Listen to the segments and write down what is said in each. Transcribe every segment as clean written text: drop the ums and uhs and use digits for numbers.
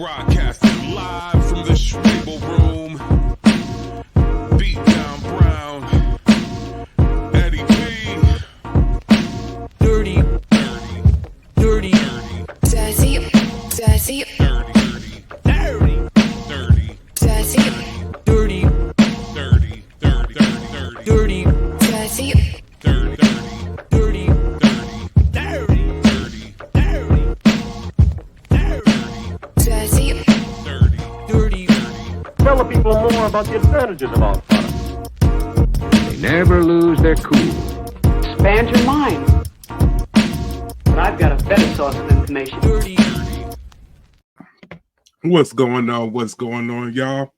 Broadcasting live from the Schwebel room. Beat down Brown. Eddie B. Dirty. Dirty. Dirty. Dirty. Dirty. Dirty. Dirty. Dirty. Dirty. Dirty. Dirty. Dirty. Dirty. Dirty. Dirty. Dirty. Tell the people more about the advantages of our product. They never lose their cool. Expand your mind. But I've got a better source of information. Dirty. What's going on, y'all?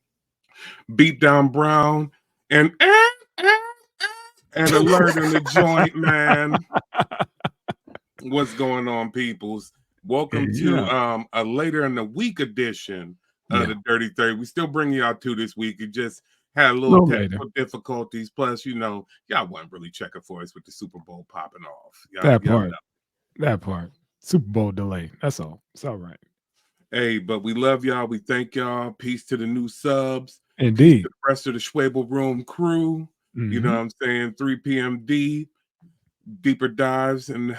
Beat down Brown and alert in the joint, man. What's going on, peoples? Welcome to a later in the week edition of the Dirty 30. We still bring y'all two this week. It just had a little technical difficulties. Plus, y'all wasn't really checking for us with the Super Bowl popping off. That part. Super Bowl delay. That's all. It's all right. Hey, but we love y'all. We thank y'all. Peace to the new subs. Indeed. The rest of the Schwebel Room crew. You know what I'm saying? 3 p.m. Deeper dives and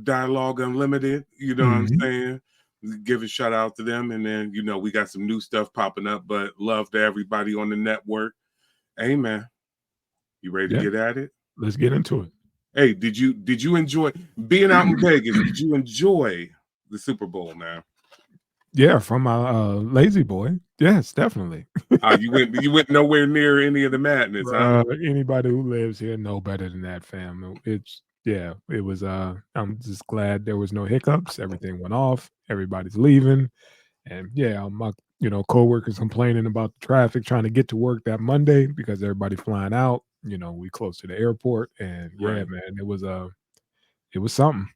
dialogue unlimited. You know what I'm saying? Give a shout out to them. And then, we got some new stuff popping up, but love to everybody on the network. Hey, man, you ready to get at it? Let's get into it. Hey, did you enjoy being out in Vegas? Did you enjoy the Super Bowl, man? Yeah, from my lazy boy. Yes, definitely. You went nowhere near any of the madness, huh? Anybody who lives here know better than that, fam. It was I'm just glad there was no hiccups. Everything went off. Everybody's leaving. And my coworkers complaining about the traffic trying to get to work that Monday because everybody flying out. We close to the airport, and man, it was something,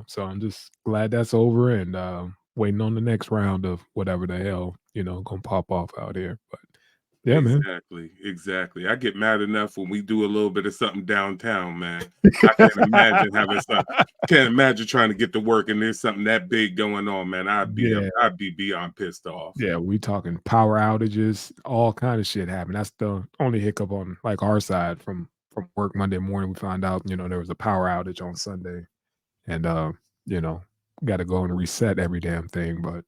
So I'm just glad that's over and waiting on the next round of whatever the hell, gonna pop off out here. But man. Exactly. I get mad enough when we do a little bit of something downtown, man. I can't imagine can't imagine trying to get to work and there's something that big going on, man. I'd be beyond pissed off. Yeah, we talking power outages, all kind of shit happened. That's the only hiccup on like our side from work Monday morning. We found out, there was a power outage on Sunday, and got to go and reset every damn thing. But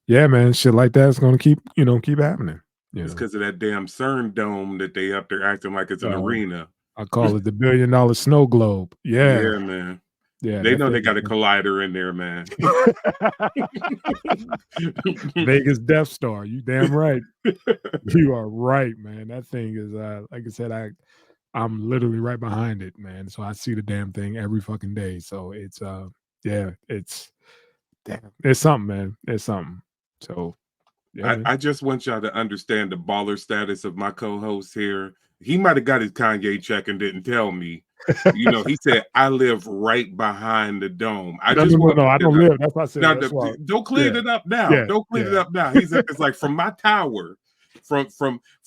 yeah, man, shit like that's gonna keep happening. It's because of that damn CERN dome that they up there acting like it's an arena. I call it the $1 billion snow globe. Yeah, man. Yeah, they know they got a collider in there, man. Vegas Death Star. You damn right. You are right, man. That thing is like I said, I'm literally right behind it, man. So I see the damn thing every fucking day. So it's it's something, man. It's something. So I just want y'all to understand the baller status of my co-host here. He might have got his Kanye check and didn't tell me. He said, I live right behind the dome. I don't live. That's what I said. Don't clean it up now. Don't clean it up now. It's like from my tower, from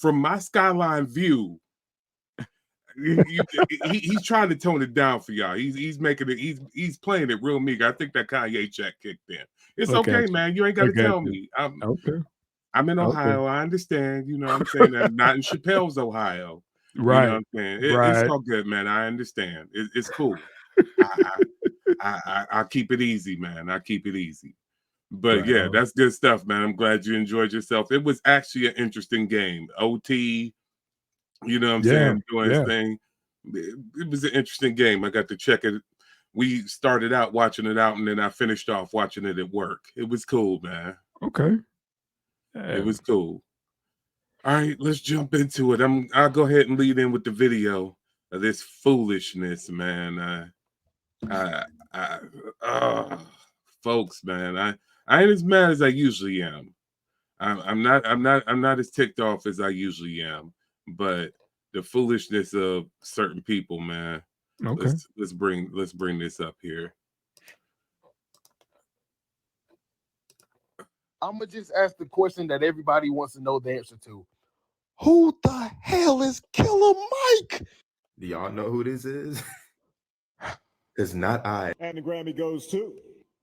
my skyline view. He's trying to tone it down for y'all. He's making it. He's playing it real meager. I think that Kanye check kicked in. It's okay, man. You ain't got to tell me. I'm in Ohio. I understand. You know what I'm saying? I'm not in Chappelle's Ohio. Right. You know what I'm saying? It's all good, man. I understand. It's cool. I keep it easy, man. I keep it easy. But that's good stuff, man. I'm glad you enjoyed yourself. It was actually an interesting game. OT, you know what I'm saying? Doing his thing. It was an interesting game. I got to check it. We started out watching it out, and then I finished off watching it at work. It was cool, man. Okay. It was cool. All right, let's jump into it. I'll go ahead and lead in with the video of this foolishness, man. Folks, man, I ain't as mad as I usually am. I'm not as ticked off as I usually am, but the foolishness of certain people, man. Okay. Let's bring this up here. I'm gonna just ask the question that everybody wants to know the answer to. Who the hell is Killer Mike? Do y'all know who this is? It's not I. And the Grammy goes to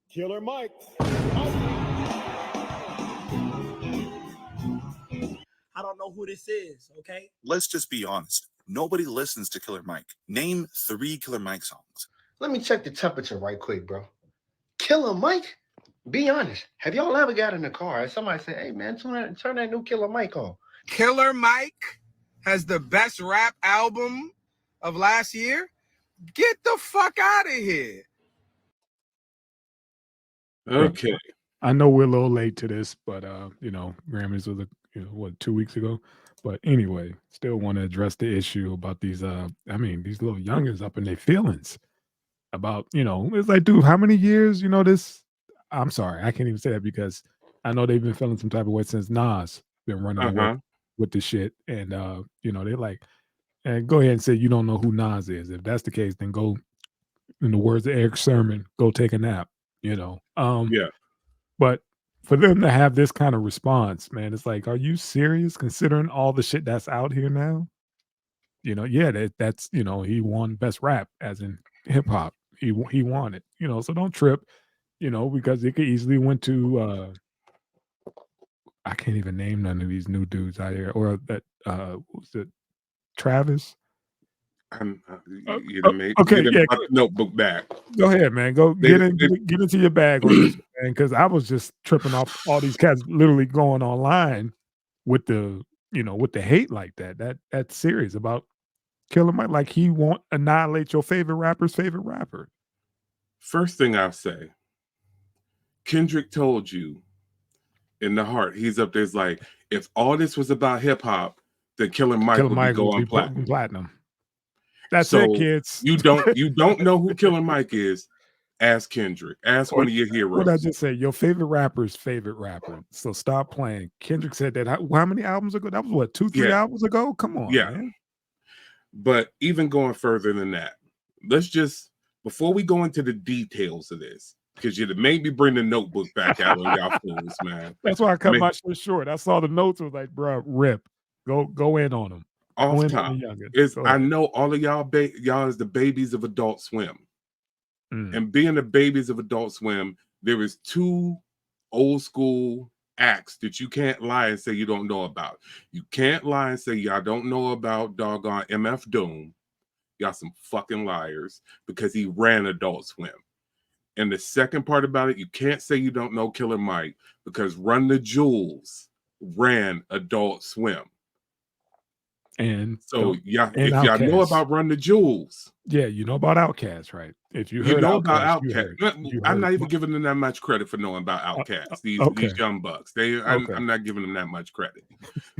Killer Mike. I don't know who this is, okay? Let's just be honest. Nobody listens to Killer Mike. Name 3 Killer Mike songs. Let me check the temperature right quick, bro. Killer Mike? Be honest. Have y'all ever got in the car and somebody say, hey, man, turn that new Killer Mike on? Killer Mike has the best rap album of last year? Get the fuck out of here. Okay. I know we're a little late to this, but you know, Grammys was what, 2 weeks ago. But anyway, still want to address the issue about these I mean, these little youngins up in their feelings about, you know, it's like, dude, how many years, you know, this I'm sorry, I can't even say that because I know they've been feeling some type of way since Nas been running away with the shit. And you know, they're like, and go ahead and say you don't know who Nas is. If that's the case, then go, in the words of Eric Sermon, go take a nap, you know. Yeah. But for them to have this kind of response, man, it's like, are you serious considering all the shit that's out here now? You know, yeah, that's, you know, he won best rap as in hip hop. He won it, you know, so don't trip, you know, because it could easily went to I can't even name none of these new dudes out here, or that what was it, Travis? You done made, okay, you done yeah, brought the notebook back. Go ahead, man. Go get into your bag on this, man. Because I was just tripping off all these cats literally going online with the, you know, with the hate like that. That's serious about Killer Mike. Like he won't annihilate your favorite rapper's favorite rapper. First thing I'll say, Kendrick told you in the heart, he's up there's like, if all this was about hip hop, then Killer Mike would be going platinum. That's so it, kids. You don't know who Killer Mike is. Ask Kendrick. Ask one of your heroes. What did I just say? Your favorite rapper's favorite rapper. So stop playing. Kendrick said that. How many albums ago? That was what, 2-3 albums ago? Come on, man. But even going further than that, let's just, before we go into the details of this, because you made me bring the notebook back out on y'all fools, man. That's why I cut my shit short. I saw the notes, was like, bro, rip. Go in on them. Off top is, I know all of y'all is the babies of Adult Swim. And being the babies of Adult Swim, there is 2 old school acts that you can't lie and say you don't know about. You can't lie and say y'all don't know about doggone MF Doom. Y'all some fucking liars, because he ran Adult Swim. And the second part about it, you can't say you don't know Killer Mike, because Run the Jewels ran Adult Swim. And so if y'all know about Run the Jewels, you know about Outkast, right? If you know about Outkast, I'm not even giving them that much credit for knowing about Outkast. These young bucks, I'm not giving them that much credit.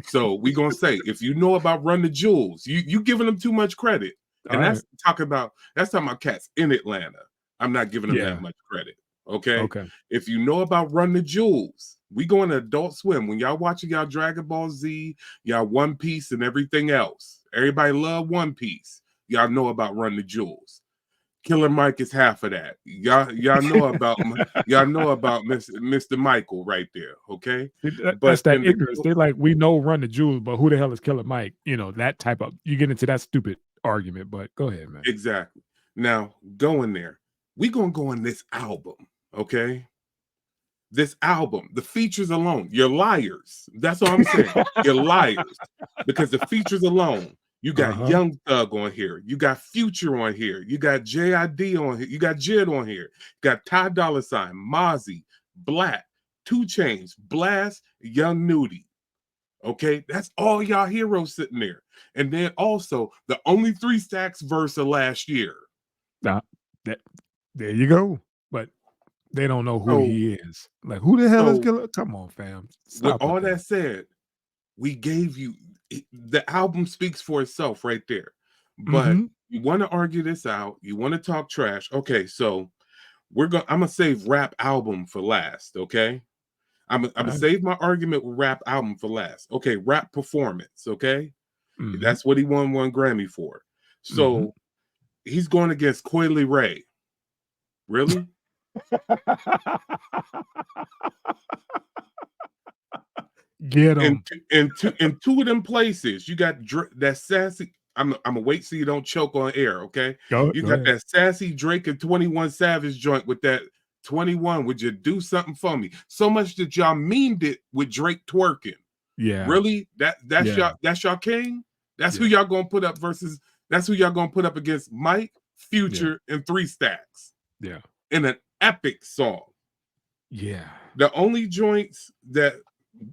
So we gonna say, if you know about Run the Jewels, you giving them too much credit, and that's talking about cats in Atlanta. I'm not giving them that much credit. Okay. If you know about Run the Jewels, we going to Adult Swim. When y'all watching y'all Dragon Ball Z, y'all One Piece and everything else, everybody love One Piece. Y'all know about Run the Jewels. Killer Mike is half of that. Y'all know about Mr. Michael right there. Okay, that's that ignorance. They're like, we know Run the Jewels, but who the hell is Killer Mike? You know, that type of, you get into that stupid argument. But go ahead, man. Exactly. Now go in there. We gonna go in this album. Okay. This album, the features alone, you're liars. That's all I'm saying. You're liars. Because the features alone, you got Young Thug on here, you got Future on here, you got JID on here, you got Jid on here, you got Ty Dolla $ign, Mozzie, Black, 2 Chainz, Blast, Young Nudie. Okay, that's all y'all heroes sitting there. And then also the only 3 Stacks verse of last year. There you go. But they don't know who he is. Like, who the hell is Killer? Come on, fam. Stop with all that said, we gave you the album speaks for itself right there. But you want to argue this out, you want to talk trash. Okay, so I'm gonna save rap album for last. Okay, I'm gonna save my argument with rap album for last. Okay, rap performance. Okay, that's what he won 1 Grammy for. So he's going against Coily Ray. Really? Get him. In 2 of them places, you got that sassy. I'm gonna wait so you don't choke on air. Okay, you got that sassy Drake and 21 Savage joint with that 21. Would you do something for me? So much that y'all memed it with Drake twerking. Yeah. Really? That's Yeah. y'all king? That's who Yeah. y'all gonna put up versus that's who y'all gonna put up against Mike, Future, and 3 Stacks Yeah. in an epic song. Yeah. The only joints that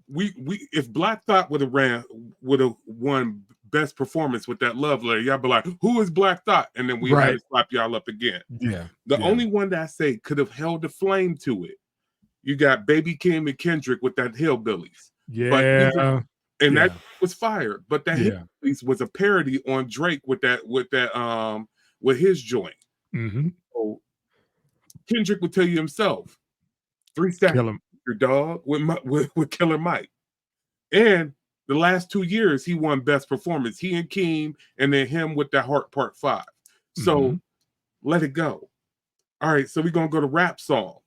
we if Black Thought would have won best performance with that Love Letter, y'all be like, who is Black Thought? And then we had to slap y'all up again. Yeah. The only one that I say could have held the flame to it, you got Baby Kim and Kendrick with that Hillbillies. But Yeah. that was fire. But that Yeah. Hillbillies was a parody on Drake with his joint. Mm-hmm. So Kendrick would tell you himself, 3 Stacks, your dog with Killer Mike. And the last 2 years, he won best performance. He and Keem, and then him with that Heart Part 5. So let it go. All right, so we're gonna go to rap song.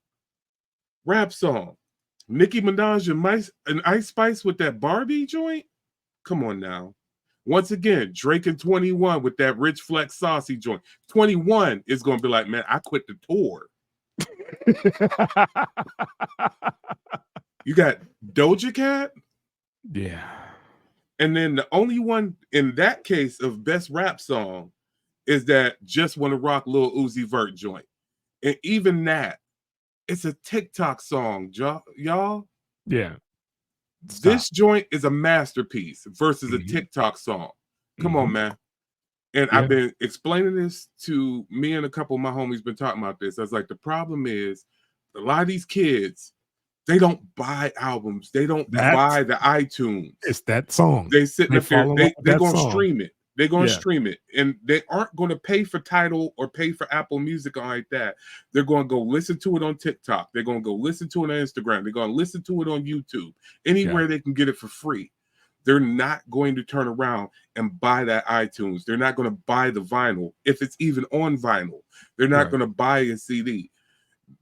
Rap song. Nicki Minaj and Ice Spice with that Barbie joint? Come on now. Once again, Drake and 21 with that Rich Flex Saucy joint. 21 is gonna be like, man, I quit the tour. You got Doja Cat? Yeah. And then the only one in that case of best rap song is that Just Wanna Rock Lil Uzi Vert joint. And even that, it's a TikTok song, y'all. Yeah. This joint is a masterpiece versus a TikTok song. Come on, man. And I've been explaining this to me and a couple of my homies been talking about this. I was like, the problem is a lot of these kids, they don't buy albums. They don't buy the iTunes. It's that song. They sitting up there. They're going to song. stream it. They're going to stream it. And they aren't going to pay for Tidal or pay for Apple Music or like that. They're going to go listen to it on TikTok. They're going to go listen to it on Instagram. They're going to listen to it on YouTube. Anywhere they can get it for free. They're not going to turn around and buy that iTunes. They're not going to buy the vinyl, if it's even on vinyl. They're not going to buy a CD.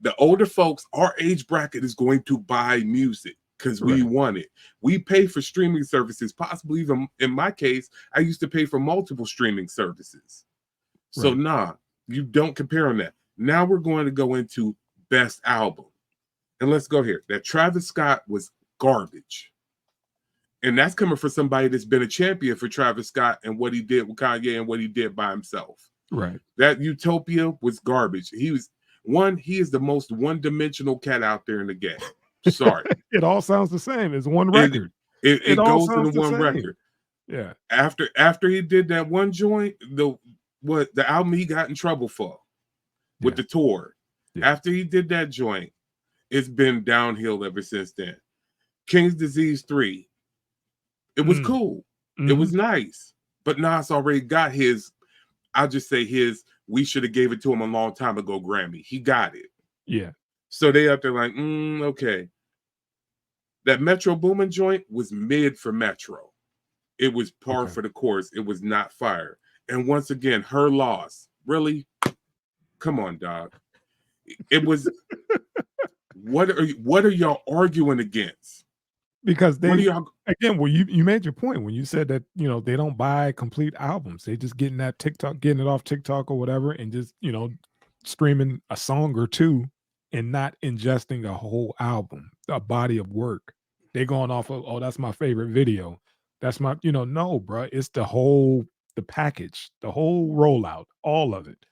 The older folks, our age bracket, is going to buy music because we want it. We pay for streaming services, possibly even in my case, I used to pay for multiple streaming services. So nah, you don't compare on that. Now we're going to go into best album. And let's go here. That Travis Scott was garbage. And that's coming from somebody that's been a champion for Travis Scott and what he did with Kanye and what he did by himself. Right. That Utopia was garbage. He is the most one-dimensional cat out there in the game. Sorry. It all sounds the same. It's one record. It goes into one record. Yeah. After he did that one joint, the album he got in trouble for with the tour. Yeah. After he did that joint, it's been downhill ever since then. King's Disease 3. It was cool. It was nice. But Nas already got his, I'll just say his, we should have gave it to him a long time ago Grammy. He got it. Yeah. So they up there like, okay. That Metro Boomin joint was mid for Metro. It was par for the course. It was not fire. And once again, her loss. Really? Come on, dog. It was what are y'all arguing against? Because they again, well, you made your point when you said that, they don't buy complete albums. They just getting it off TikTok or whatever, and just, streaming a song or two and not ingesting a whole album, a body of work. They're going off of, oh, that's my favorite video. That's my, no, bro. It's the package, the whole rollout, all of it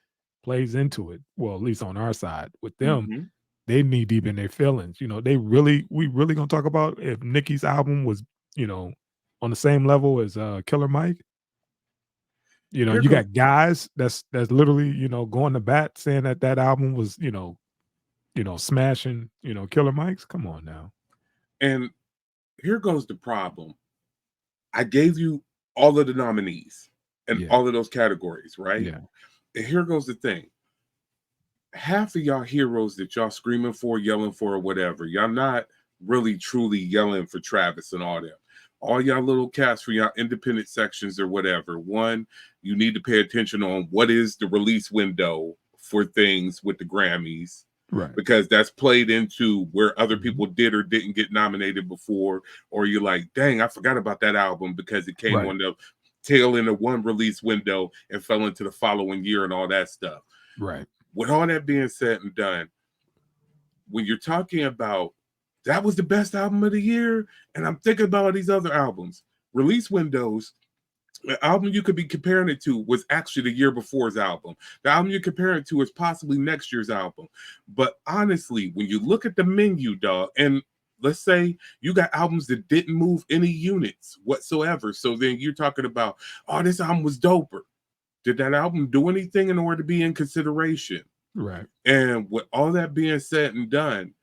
plays into it. Well, at least on our side with them. They knee deep in their feelings. We really gonna talk about if Nicki's album was, on the same level as Killer Mike. You got guys that's literally, going to bat saying that album was, smashing, Killer Mike's. Come on now. And here goes the problem. I gave you all of the nominees and all of those categories, right? Yeah. And here goes the thing. Half of y'all heroes that y'all screaming for, yelling for, or whatever, y'all not really truly yelling for Travis and all that. All y'all little cats for y'all independent sections or whatever. One, you need to pay attention on what is the release window for things with the Grammys. Right. Because that's played into where other people did or didn't get nominated before, or you're like, dang, I forgot about that album because it came on the tail end of one release window and fell into the following year and all that stuff. Right. With all that being said and done, when you're talking about that was the best album of the year. And I'm thinking about all these other albums. Release windows, the album you could be comparing it to was actually the year before's album. The album you're comparing it to is possibly next year's album. But honestly, when you look at the menu, dog, and let's say you got albums that didn't move any units whatsoever. So then you're talking about, oh, this album was doper. Did that album do anything in order to be in consideration? Right. And with all that being said and done,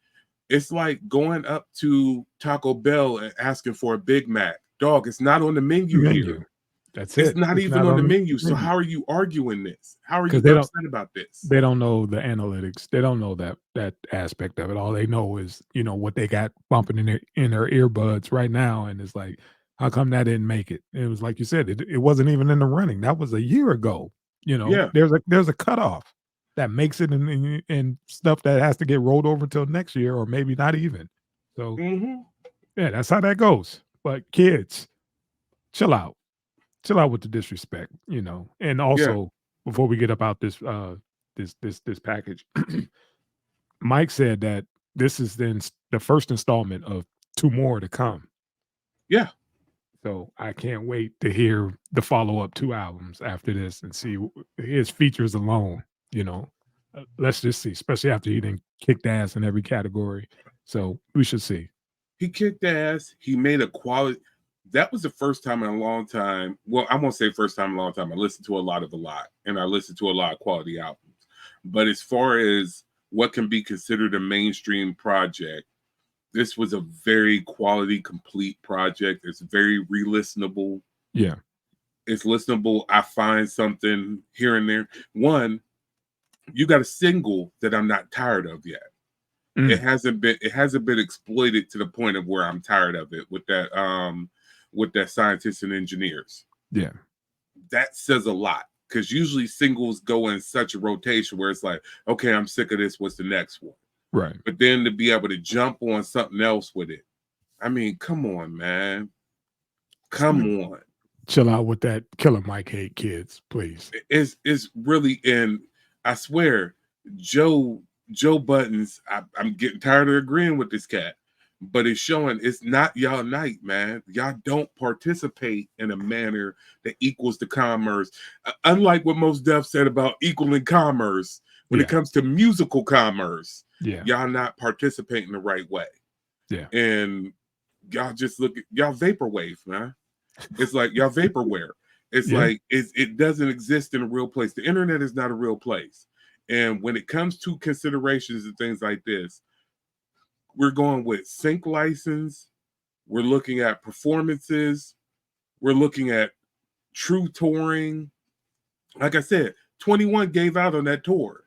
it's like going up to Taco Bell and asking for a Big Mac. Dog, it's not on the menu here. That's it. It's not even on the menu. So how are you arguing this? How are you upset about this? They don't know the analytics. They don't know that aspect of it. All they know is, what they got bumping in their earbuds right now. And it's like, how come that didn't make it? It was like you said, it wasn't even in the running. That was a year ago. Yeah. There's a cutoff that makes it in stuff that has to get rolled over until next year, or maybe not even. So yeah, that's how that goes. But kids, chill out with the disrespect, And also, before we get about this this package, Mike said that this is then the first installment of 2 more to come. Yeah. So I can't wait to hear the follow-up 2 albums after this and see his features alone, let's just see, especially after he done kicked ass in every category. So we should see. He kicked ass. He made a quality. That was the first time in a long time. Well, I won't say first time in a long time. I listened to a lot, and I listened to a lot of quality albums. But as far as what can be considered a mainstream project, this was a very quality, complete project. It's very re-listenable. Yeah. It's listenable. I find something here and there. One, you got a single that I'm not tired of yet. It hasn't been exploited to the point of where I'm tired of it with that scientists and engineers. Yeah. That says a lot, because usually singles go in such a rotation where it's like, okay, I'm sick of this. What's the next one? Right. But then to be able to jump on something else with it. I mean, come on, man. Come on. Chill out with that Killer Mike hate, kids, please. It's really, and I swear, Joe Buttons, I'm getting tired of agreeing with this cat, but it's showing it's not y'all night, man. Y'all don't participate in a manner that equals the commerce. Unlike what Mos Def said about equaling commerce, when it comes to musical commerce, y'all not participating the right way. Yeah. And y'all just look at y'all vaporwave, man. It's like y'all vaporware. It's like it doesn't exist in a real place. The internet is not a real place. And when it comes to considerations and things like this, we're going with sync license. We're looking at performances. We're looking at true touring. Like I said, 21 gave out on that tour.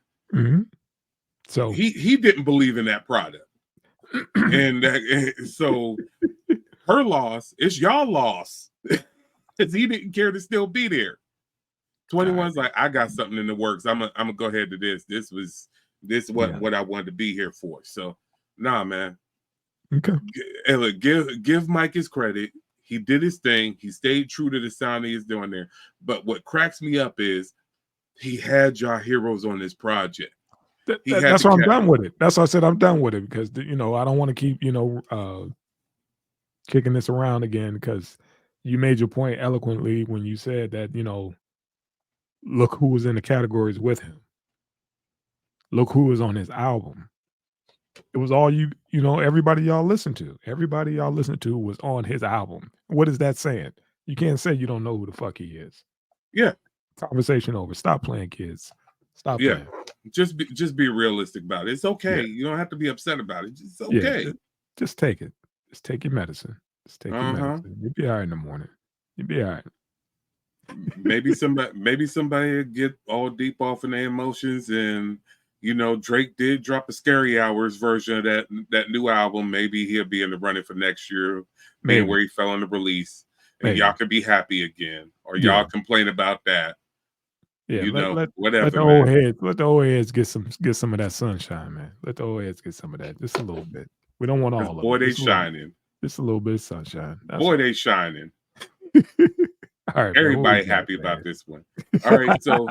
So he didn't believe in that product. and so her loss is y'all loss. Because he didn't care to still be there. 21's like, I got something in the works. I'm gonna go ahead to this. This is what I wanted to be here for. So nah, man. Okay. And look, give Mike his credit. He did his thing. He stayed true to the sound he is doing there. But what cracks me up is he had y'all heroes on this project. That's why I'm done with it. That's why I said I'm done with it, because I don't want to keep kicking this around again, because you made your point eloquently when you said that, look who was in the categories with him. Look who was on his album. It was all everybody y'all listened to. Everybody y'all listened to was on his album. What is that saying? You can't say you don't know who the fuck he is. Yeah. Conversation over. Stop playing, kids. Stop playing. Just be realistic about it. It's okay. You don't have to be upset about it. It's okay. Yeah, just take it. Just take your medicine. Just take your medicine. You'll be all right in the morning. You'll be all right. maybe somebody get all deep off in their emotions, and Drake did drop a Scary Hours version of that new album. Maybe he'll be in the running for next year, maybe where he fell on the release, and y'all can be happy again, or y'all complain about that. Yeah, whatever. Let the old heads get some of that sunshine, man. Let the old heads get some of that, just a little bit. We don't want all of it. Boy, they shining. Just a little bit of sunshine. Boy, they shining. All right, everybody happy about this one. All right, so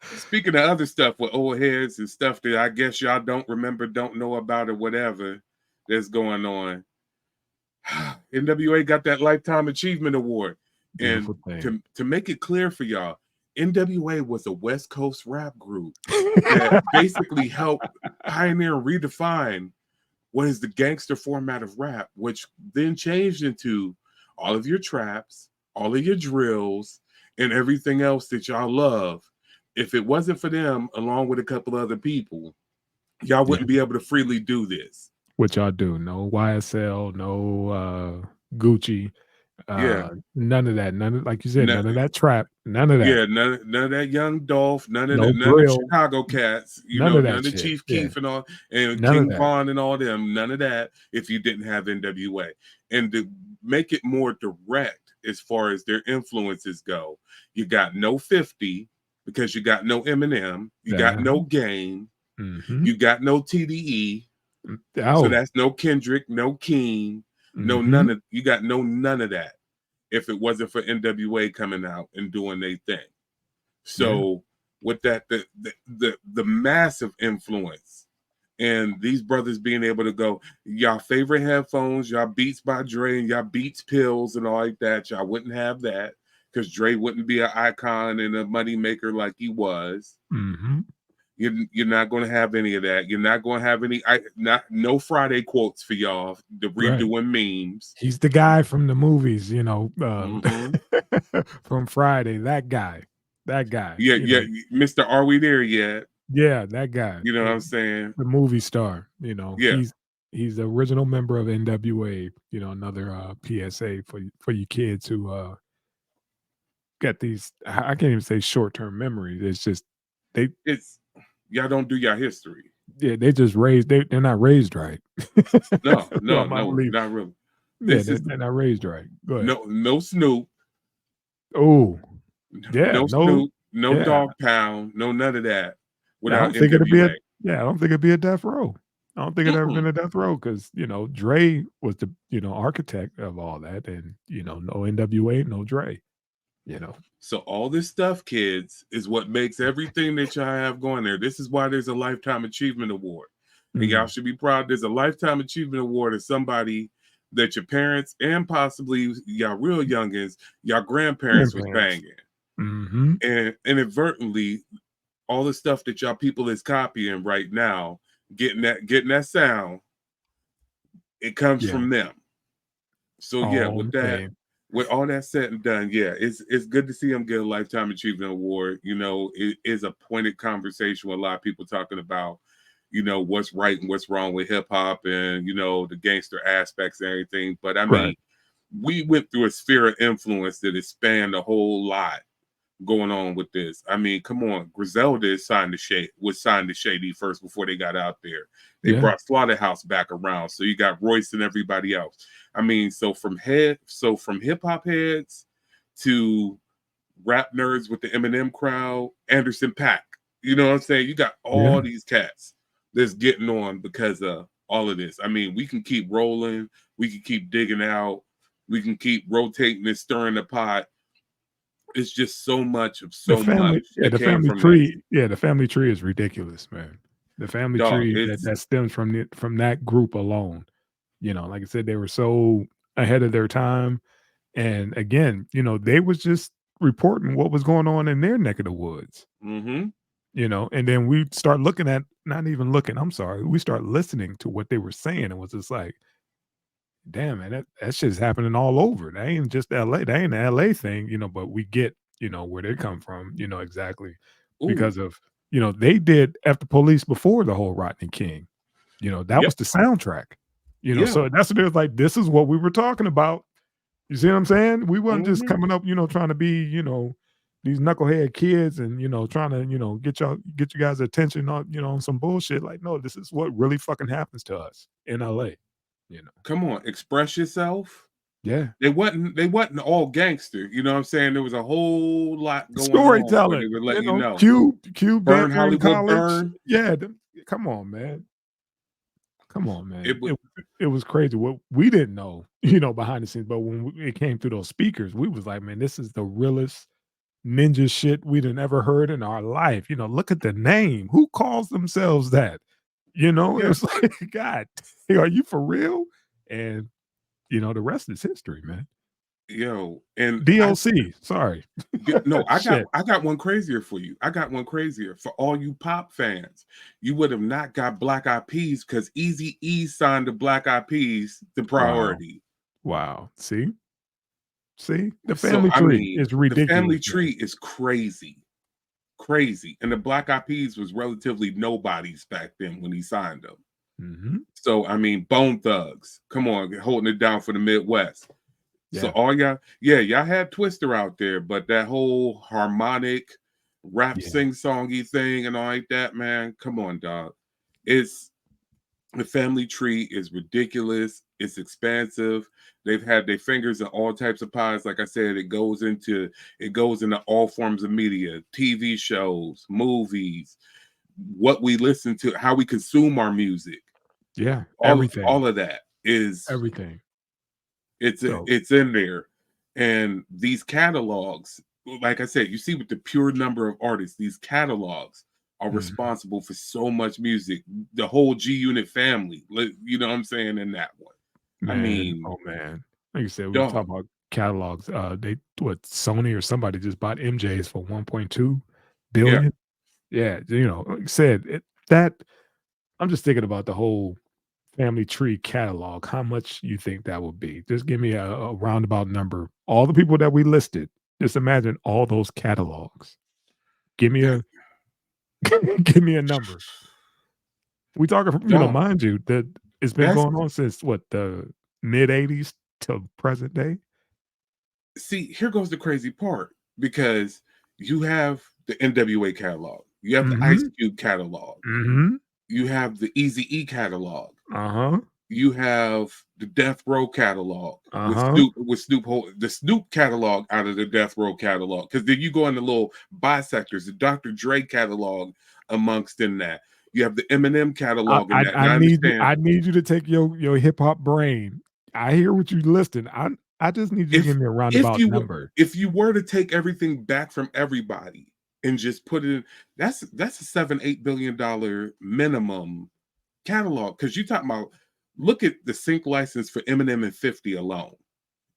speaking of other stuff with old heads and stuff that I guess y'all don't remember, don't know about, or whatever, that's going on. NWA got that Lifetime Achievement Award. Beautiful And thing. to make it clear for y'all, NWA was a West Coast rap group that basically helped pioneer and redefine what is the gangster format of rap, which then changed into all of your traps, all of your drills, and everything else that y'all love. If it wasn't for them, along with a couple other people, y'all wouldn't be able to freely do this. What y'all do? No YSL, no Gucci, Yeah. none of that. None of, like you said, none of Nothing. that trap. None of that. Yeah, none of that Young Dolph, none of No none of the drill. Chicago cats, None of none that of the shit. Chief Yeah. Keef and all, and None of King that. Von and all them, none of that if you didn't have NWA. And to make it more direct as far as their influences go, you got no 50 because you got no Eminem, you got no Game, you got no TDE, so that's no Kendrick, no King, no none of you got none of that if it wasn't for NWA coming out and doing their thing. So with that, the massive influence and these brothers being able to go, y'all favorite headphones, y'all Beats by Dre and y'all Beats pills and all like that, y'all wouldn't have that because Dre wouldn't be an icon and a money maker like he was. You're not going to have any of that. You're not going to have any no Friday quotes for y'all, the redoing memes. He's the guy from the movies, from Friday. That guy. Yeah, Mr. Are We There Yet? Yeah, that guy. You know what I'm saying? The movie star. Yeah. He's the original member of NWA. Another PSA for you kids who get these. I can't even say short-term memories. It's just y'all don't do your history. Yeah, they just raised. They're not raised right. No, I believe. not really. They're not raised right. Go ahead. No Snoop. Oh, yeah, no Snoop, no Dog Pound, no none of that. Without I don't think it'd NWA. I don't think it'd be a Death Row. I don't think it'd ever been a Death Row because Dre was the architect of all that, and no NWA, no Dre. So all this stuff, kids, is what makes everything that y'all have going there. This is why there's a Lifetime Achievement Award. And y'all should be proud. There's a Lifetime Achievement Award of somebody that your parents and possibly y'all real youngins, y'all grandparents was banging. And inadvertently, all the stuff that y'all people is copying right now, getting that sound, it comes from them. So with all that said and done, it's good to see them get a Lifetime Achievement Award. It is a pointed conversation with a lot of people talking about, what's right and what's wrong with hip hop and, the gangster aspects and everything. But I mean, we went through a sphere of influence that has spanned a whole lot going on with this. I mean, come on, Griselda was signed to Shady first before they got out there. They brought Slaughterhouse back around. So you got Royce and everybody else. I mean, so from hip hop heads to rap nerds with the Eminem crowd, Anderson .Paak. You know what I'm saying? You got all these cats that's getting on because of all of this. I mean, we can keep rolling, we can keep digging out, we can keep rotating and stirring the pot. It's just so much of much. Yeah, the family tree. Yeah, the family tree is ridiculous, man. The family tree that stems from that group alone. Like I said, they were so ahead of their time. And again, they was just reporting what was going on in their neck of the woods. And then we start looking at, not even looking, I'm sorry, we start listening to what they were saying. And was just like, damn, man, that shit's happening all over. That ain't just LA. That ain't an LA thing, but we get, where they come from, exactly. Because of, they did F the Police before the whole Rodney King. That was the soundtrack. So that's what it was like. This is what we were talking about. You see what I'm saying? We weren't just coming up, trying to be, these knucklehead kids and, trying to, get you guys' attention on, on some bullshit. Like, no, this is what really fucking happens to us in LA. Come on, express yourself. Yeah. They wasn't all gangster. You know what I'm saying? There was a whole lot going storytelling. On. They would let Cube Burn Hollywood college. Burn. Yeah. Come on, man. It was crazy. What we didn't know, behind the scenes, but when it came through those speakers, we was like, man, this is the realest ninja shit we'd ever heard in our life. Look at the name. Who calls themselves that? You know, Yeah. it's like, God, are you for real? And the rest is history, man. Yo, and DLC, sorry. no, I Shit. got one crazier for you. I got one crazier for all you pop fans. You would have not got Black Eyed Peas because Easy E signed the Black Eyed Peas the priority. Wow. See, the So family I tree mean, is the ridiculous. family man. tree is crazy, and the Black Eyed Peas was relatively nobodies back then when he signed them. Mhm. So I mean, Bone Thugs, come on, holding it down for the Midwest. So Yeah. all y'all had Twister out there, but that whole harmonic rap Yeah. sing-songy thing and all like that, man, come on, dog. It's the family tree is ridiculous. It's expansive. They've had their fingers in all types of pies. Like I said, it goes into all forms of media, TV shows, movies, what we listen to, how we consume our music. Yeah. All Everything. of that is Everything. it's So it's in there. And these catalogs, like I said, you see with the pure number of artists, these catalogs are Mhm. responsible for so much music. The whole G Unit family, you know what I'm saying, in that one. I man, mean, oh man. Like you said, we dog, talk about catalogs. Sony or somebody just bought MJ's for 1.2 yeah, billion. Yeah, like you said, that I'm just thinking about the whole family tree catalog. How much you think that would be? Just give me a roundabout number. All the people that we listed. Just imagine all those catalogs. Give me a give me a number. We talking, dog. mind you, that it's been That's going on since what, the mid '80s till present day. see, here goes the crazy part because you have the NWA catalog, you have the Ice Mm-hmm. Cube catalog, Mm-hmm. you have the Easy E catalog, Uh-huh. you have the Death Row catalog with Uh-huh. the Snoop catalog out of the Death Row catalog. Because then you go in the little bisectors, the Dr. Dre catalog amongst in that. You have the Eminem catalog in that. And I understand I need you to take your hip hop brain. I hear what you listing. I just need you to give me a roundabout number. if you were to take everything back from everybody and just put it in, that's a $7-8 billion minimum catalog. Because you talking about, look at the sync license for Eminem and 50 alone.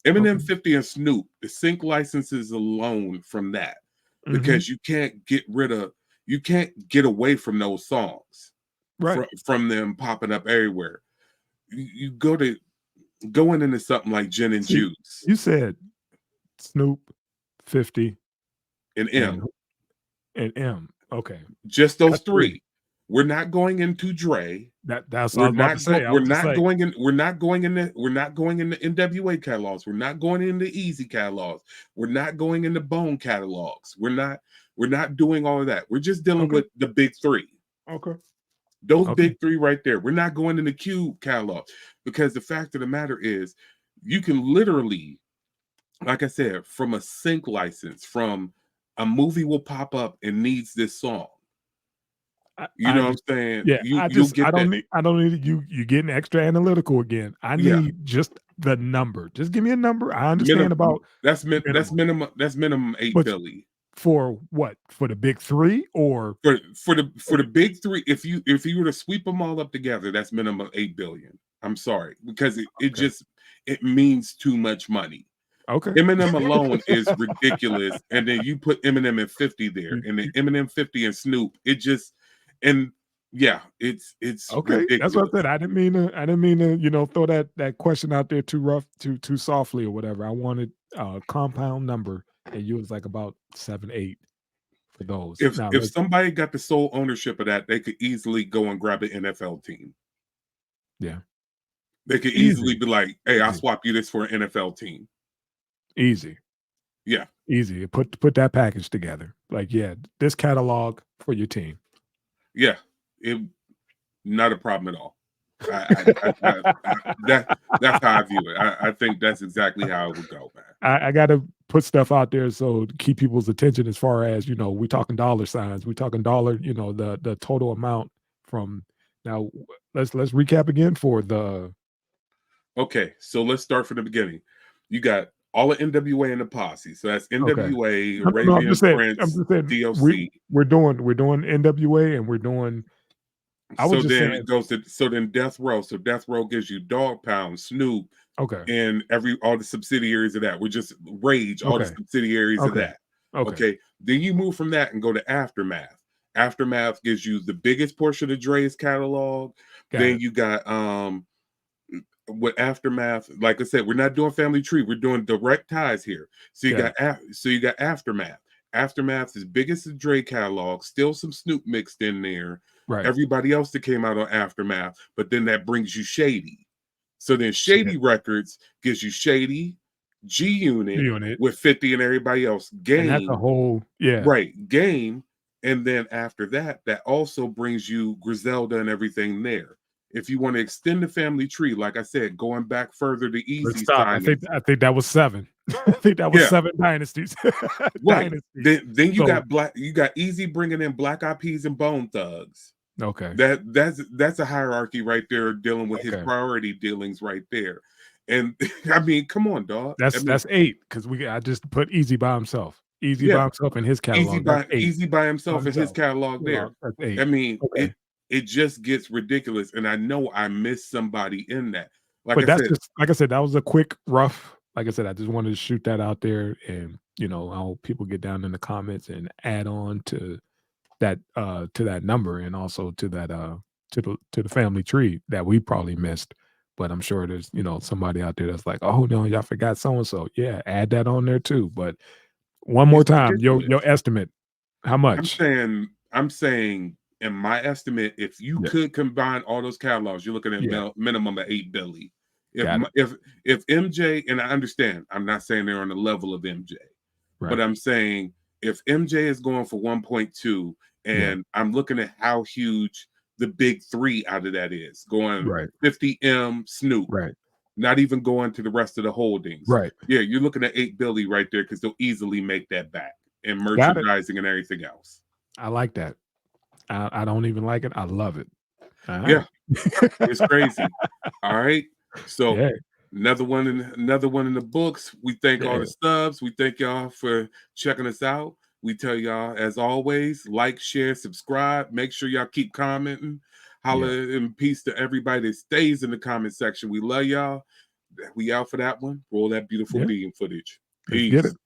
Eminem, Okay. 50, and Snoop, the sync licenses alone from that, Mhm. because you can't get away from those songs, Right. from them popping up everywhere. You going into something like Gin and See, Juice you said Snoop, 50, and and M, M. Okay. just those That's 3. three. We're not going into Dre. That's what I was about to say. I We're was just not like, going in. We're not going in the NWA catalogs. We're not going into Easy catalogs. We're not going into Bone catalogs. We're not doing all of that. We're just dealing okay. with the big three. Okay. Those Okay. big three right there. We're not going into Cube catalog, because the fact of the matter is, you can literally, like I said, from a sync license, from a movie will pop up and needs this song. You I know what I'm just saying? yeah, You'll get that. I don't need you getting extra analytical again. I Yeah. need just the number. Just give me a number. I Minimum. understand about That's minimum. minimum. That's minimum 8 But billion. for what? For the big 3 or For the big three. If you were to sweep them all up together, that's minimum 8 billion. I'm sorry, because it okay. just it means too much money. Okay. Eminem alone is ridiculous, and then you put Eminem and 50 there, and then Eminem, 50, and Snoop. It just, and yeah, it's Okay. ridiculous. That's what I said. I didn't mean to, throw that question out there too rough, too softly or whatever. I wanted a compound number, and you was like about 7, 8 for those. Now If somebody got the sole ownership of that, they could easily go and grab an NFL team. Yeah. They could easily Easy. be like, "Hey, I'll Easy. swap you this for an NFL team." Easy. Yeah. Easy. Put that package together. Like, yeah, this catalog for your team. Yeah. Not a problem at all. That's how I view it. I think that's exactly how it would go, man. I got to put stuff out there so to keep people's attention, as far as, we talking dollar signs, we talking dollar, the total amount from now. Let's recap again for the. Okay, so let's start from the beginning. You got all of NWA and the posse. So that's NWA, No, I'm Arabian just saying, Prince, DOC. we're doing NWA, and we're doing I was So just then saying. it goes to then Death Row. So Death Row gives you Dog Pound, Snoop, Okay. and all the subsidiaries of that. We're just Rage, all the Okay. subsidiaries of Okay. that. Okay. Okay. Then you move from that and go to Aftermath. Aftermath gives you the biggest portion of Dre's catalog. Got Then it. you got with Aftermath, like I said, we're not doing Family Tree, we're doing direct ties here. So you got Aftermath. Aftermath is biggest of Dre catalog, still some Snoop mixed in there. Right. Everybody else that came out on Aftermath, but then that brings you Shady. So then Shady Shit. Records gives you Shady, G Unit Unit. with 50 and everybody else. Game. And that's a whole Right. Game. And then after that, that also brings you Griselda and everything there. If you want to extend the family tree, like I said, going back further to Let's Easy stop. I think that was 7. I think that was 7 dynasties. Right. Dynasties. Then you So- got Easy bringing in Black Eyed Peas and Bone Thugs. Okay. That's a hierarchy right there, dealing with his priority dealings right there. And I mean, come on, dog. That's 8 because I just put Easy by himself. Easy by himself in his catalog. Easy by himself in his catalog there. That's 8. I mean, it just gets ridiculous, and I know I missed somebody in that. Like I said, that was a quick, rough. Like I said, I just wanted to shoot that out there, and I hope people get down in the comments and add on to that number, and also to that to the family tree that we probably missed. But I'm sure there's somebody out there that's like, oh no, y'all forgot so and so. Yeah, add that on there too. But one more time, your estimate, how much? I'm saying in my estimate, if you could combine all those catalogs, you're looking at minimum of $8 billion. If MJ, and I understand, I'm not saying they're on the level of MJ, but I'm saying if MJ is going for 1.2, and I'm looking at how huge the big 3 out of that is, going 50M Snoop, not even going to the rest of the holdings. Yeah, you're looking at $8 billion right there, because they'll easily make that back in merchandising and everything else. I like that. I don't even like it. I love it. Yeah, it's crazy. All right. So another one in the books. We thank all the subs. We thank y'all for checking us out. We tell y'all, as always, like, share, subscribe. Make sure y'all keep commenting. Holla and peace to everybody that stays in the comment section. We love y'all. We out for that one. Roll that beautiful beam footage. Peace. Let's get it.